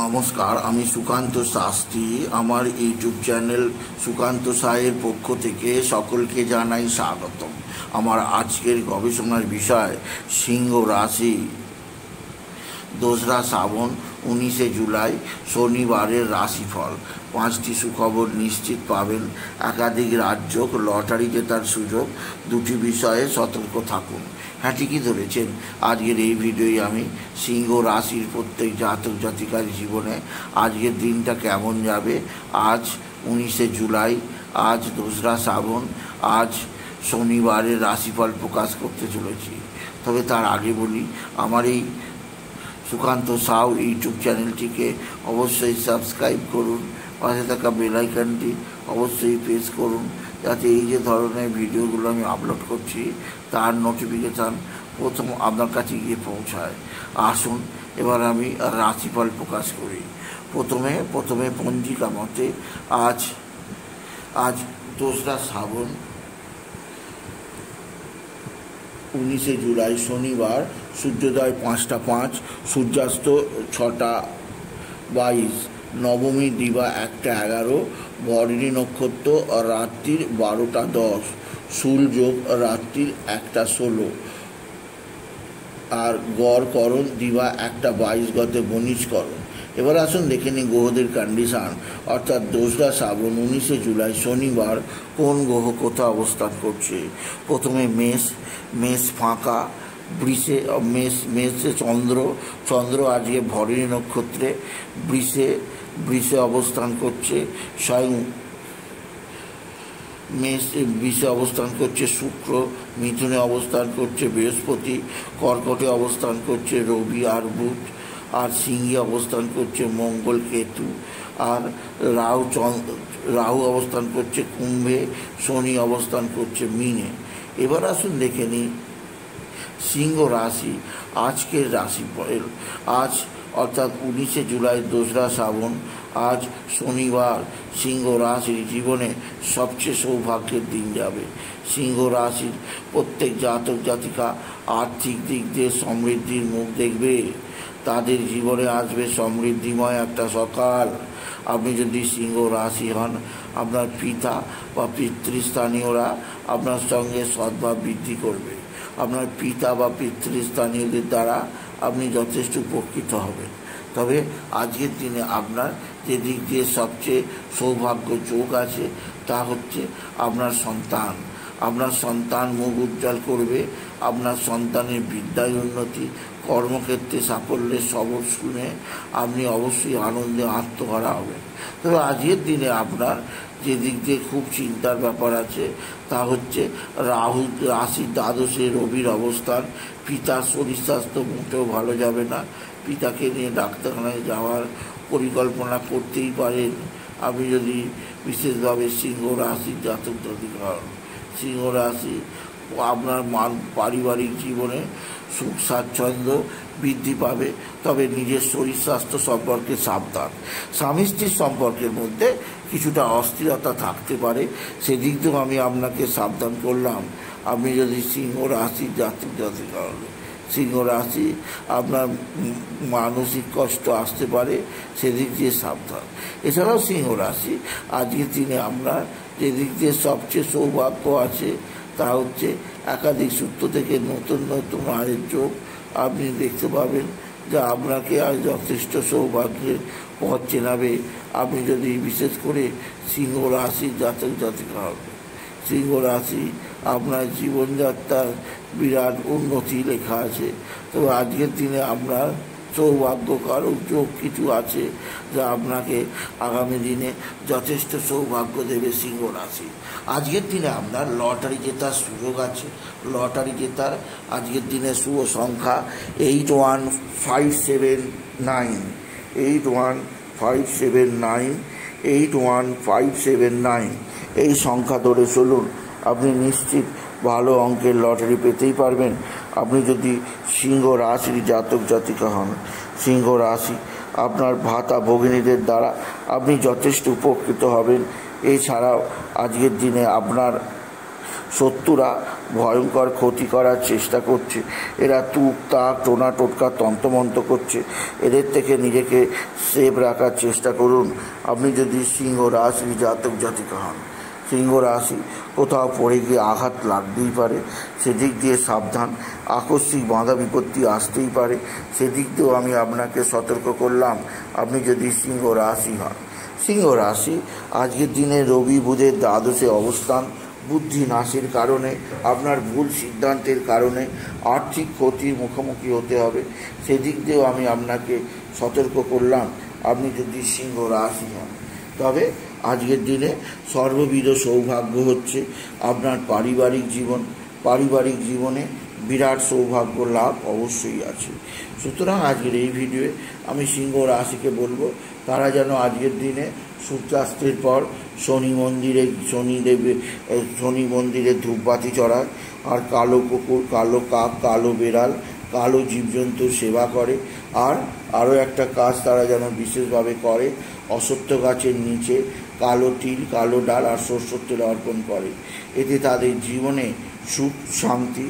নমস্কার, আমি সুকান্ত শাস্ত্রী। আমার ইউটিউব চ্যানেল সুকান্ত সাহের পক্ষ থেকে সকলকে জানাই স্বাগতম। আমার আজকের গবেষণার বিষয় সিংহ রাশি। 2রা শ্রাবণ 19শে জুলাই শনিবারের রাশিফল। 5টি সুখবর নিশ্চিত পাবেন, একাধিক রাজ্য, লটারি জেতার সুযোগ। 2টি বিষয়ে সতর্ক থাকুন। হ্যাঁ, ঠিকই ধরেছেন। আজকের এই ভিডিওয় আমি সিংহ রাশির প্রত্যেক জাতক জাতিকার জীবনে আজকের দিনটা কেমন যাবে। আজ 19শে জুলাই, আজ 2রা শ্রাবণ, আজ শনিবারের রাশিফল প্রকাশ করতে চলেছি। তবে তার আগে বলি, আমার এই সুকান্ত সাউ ইউটিউব চ্যানেলটিকে অবশ্যই সাবস্ক্রাইব করুন, পাশে থাকা বেল আইকনটি অবশ্যই প্রেস করুন, যাতে এই যে ধরনের ভিডিওগুলো আমি আপলোড করছি তার নোটিফিকেশান প্রথম আপনার কাছে গিয়ে পৌঁছায়। আসুন এবার আমি রাশিফল প্রকাশ করি। প্রথমে পঞ্জিকা মতে আজ 2রা শ্রাবণ 19শে জুলাই শনিবার। সূর্যোদয় 5টা 5, সূর্যাস্ত 6টা 22, নবমী দিবা 1টা 11, ভরণী নক্ষত্র রাত্রির 12টা 10, শূল যোগ রাত্রির 1টা 16, আর গড়করণ দিবা 1টা 22 গতে বণিজকরণ। এবার আসুন দেখে নিই গ্রহদের কন্ডিশান, অর্থাৎ 2রা শ্রাবণ 19শে জুলাই শনিবার কোন গ্রহ কোথায় অবস্থান করছে। প্রথমে মেষ ফাঁকা, মেষে চন্দ্র আজকে ভরণী নক্ষত্রে বৃষে অবস্থান করছে। স্বয়ং বিষে অবস্থান করছে শুক্র, মিথুনে অবস্থান করছে বৃহস্পতি, কর্কটে অবস্থান করছে রবি আর বুধ, আর সিংহে অবস্থান করছে মঙ্গল কেতু, আর রাহু অবস্থান করছে কুম্ভে, শনি অবস্থান করছে মীনে। এবার আসুন দেখে নিই সিংহ রাশি আজকের রাশিফল। আজ অর্থাৎ 19শে জুলাই 2রা শ্রাবণ, আজ শনিবার সিংহ রাশির জীবনে সবচেয়ে সৌভাগ্যের দিন যাবে। সিংহ রাশির প্রত্যেক জাতক জাতিকা আর্থিক দিক দিয়ে সমৃদ্ধির মুখ দেখবে। তাদের জীবনে আসবে সমৃদ্ধিময় একটা সকাল। আপনি যদি সিংহ রাশি হন, আপনার পিতা বা পিতৃস্থানীয়রা আপনার সঙ্গে সদ্ভাব বৃদ্ধি করবে। আপনার পিতা বা পিতৃস্থানীয়দের দ্বারা আপনি যথেষ্ট উপকৃত হবেন। তবে আজকের দিনে আপনার যে দিক দিয়ে সবচেয়ে সৌভাগ্য যোগ আছে তা হচ্ছে আপনার সন্তান মুখ উজ্জ্বল করবে। আপনার সন্তানের বিদ্যায় উন্নতি, কর্মক্ষেত্রে সাফল্যের খবর শুনে আপনি অবশ্যই আনন্দে আত্মহারা হবেন। তবে আজকের দিনে আপনার যে দিক দিয়ে খুব চিন্তার ব্যাপার আছে তা হচ্ছে রাহু রাশির দ্বাদশে রবির অবস্থান। পিতার শরীর স্বাস্থ্য মোটেও ভালো যাবে না। পিতাকে নিয়ে ডাক্তারখানায় যাওয়ার পরিকল্পনা করতেই পারেন আপনি যদি বিশেষভাবে সিংহ রাশির জাতক জাতিকা হন। সিংহ রাশি আপনার পারিবারিক জীবনে সুখ স্বাচ্ছন্দ্য বৃদ্ধি পাবে। তবে নিজের শরীর স্বাস্থ্য সম্পর্কে সাবধান। স্বামী স্ত্রীর সম্পর্কের মধ্যে কিছুটা অস্থিরতা থাকতে পারে, সেদিক থেকেও আমি আপনাকে সাবধান করলাম। আপনি যদি সিংহ রাশির জাতক জাতিকা হন, সিংহ রাশি আপনার মানসিক কষ্ট আসতে পারে, সেদিক দিয়ে সাবধান। এছাড়াও সিংহ রাশি আজকের দিনে আপনার যে দিক দিয়ে সবচেয়ে সৌভাগ্য আছে তা হচ্ছে একাধিক সূত্র থেকে নতুন আয়ের যোগ আপনি দেখতে পাবেন, যা আপনাকে আজ যথেষ্ট সৌভাগ্যের পথ চেনাবে। আপনি যদি বিশেষ করে সিংহ রাশির জাতক জাতিকা হন, সিংহ রাশি আপনার জীবনযাত্রার বিরাট উন্নতি লেখা আছে। তবে আজকের দিনে আপনার সৌভাগ্যকারক যোগ কিছু আছে যা আপনাকে আগামী দিনে যথেষ্ট সৌভাগ্য দেবে। সিংহ রাশি আজকের দিনে আপনার লটারি জেতার সুযোগ আছে। লটারি জেতার আজকের দিনে শুভ সংখ্যা 81579, 81579, 81579। এই সংখ্যা ধরে চলুন, আপনি নিশ্চিত ভালো অঙ্কের লটারি পেতেই পারবেন। আপনি যদি সিংহ রাশির জাতক জাতিকা হন, সিংহ রাশি আপনার ভাতা ভগিনীদের দ্বারা আপনি যথেষ্ট উপকৃত হবেন। এছাড়াও আজকের দিনে আপনার শত্রুরা ভয়ঙ্কর ক্ষতি করার চেষ্টা করছে। এরা তুক তাক টোনা টোটকা তন্ত্রমন্ত্র করছে। এদের থেকে নিজেকে সেভ রাখার চেষ্টা করুন। আপনি যদি সিংহ রাশির জাতক জাতিকা হন, সিংহ রাশি কোথাও পড়ে গিয়ে আঘাত লাগতেই পারে, সেদিক দিয়ে সাবধান। আকস্মিক বাধা বিপত্তি আসতেই পারে, সেদিক দিয়েও আমি আপনাকে সতর্ক করলাম। আপনি যদি সিংহ রাশি হন, সিংহ রাশি আজকের দিনে রবি বুধের দ্বাদশে অবস্থান, বুদ্ধি নাশের কারণে, আপনার ভুল সিদ্ধান্তের কারণে আর্থিক ক্ষতির মুখোমুখি হতে হবে, সেদিক দিয়েও আমি আপনাকে সতর্ক করলাম। আপনি যদি সিংহ রাশি হন, তবে আজকের দিনে সর্ববিধ সৌভাগ্য হচ্ছে আপনার পারিবারিক জীবনে বিরাট সৌভাগ্য লাভ অবশ্যই আছে। সুতরাং আজকের এই ভিডিওয়ে আমি সিংহ রাশিকে বলবো তারা যেন আজকের দিনে সূর্যাস্তের পর শনি মন্দিরে ধূপবাতি চড়ায়, আর কালো কুকুর, কালো কাক, কালো বেড়াল, কালো জীবজন্তুর সেবা করে। আর আরও একটা কাজ তারা যেন বিশেষভাবে করে, অশ্বত্থ গাছের নিচে কালো তিল, কালো ডাল আর সরষের তেল অর্পণ করে। এতে তাদের জীবনে সুখ, শান্তি,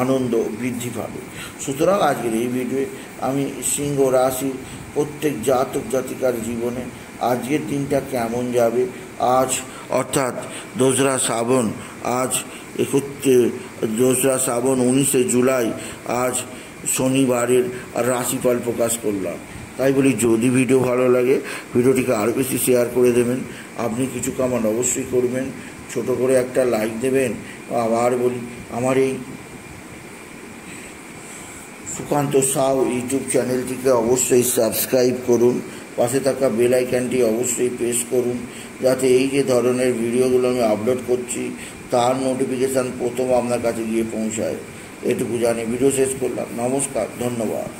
আনন্দ বৃদ্ধি পাবে। সুতরাং আজকের এই ভিডিওয়ে আমি সিংহ রাশির প্রত্যেক জাতক জাতিকার জীবনে আজকের দিনটা কেমন যাবে, আজ অর্থাৎ 2রা শ্রাবণ, আজ 19শে জুলাই, আজ শনিবারের রাশিফল প্রকাশ করলাম। তাই বলি, যদি ভিডিও ভালো লাগে ভিডিওটিকে আরও বেশি শেয়ার করে দেবেন। আপনি কিছু কমেন্ট অবশ্যই করবেন, ছোট করে একটা লাইক দেবেন। আবার বলি, আমার এই সুকান্ত সাউ ইউটিউব চ্যানেলটিকে অবশ্যই সাবস্ক্রাইব করুন, পাশে থাকা বেল আইকনটি অবশ্যই প্রেস করুন, যাতে এই যে ধরনের ভিডিওগুলো আমি আপলোড করছি তার নোটিফিকেশান প্রথম আপনার কাছে গিয়ে পৌঁছায়। এটুকু জানি ভিডিও শেষ করলাম। নমস্কার, ধন্যবাদ।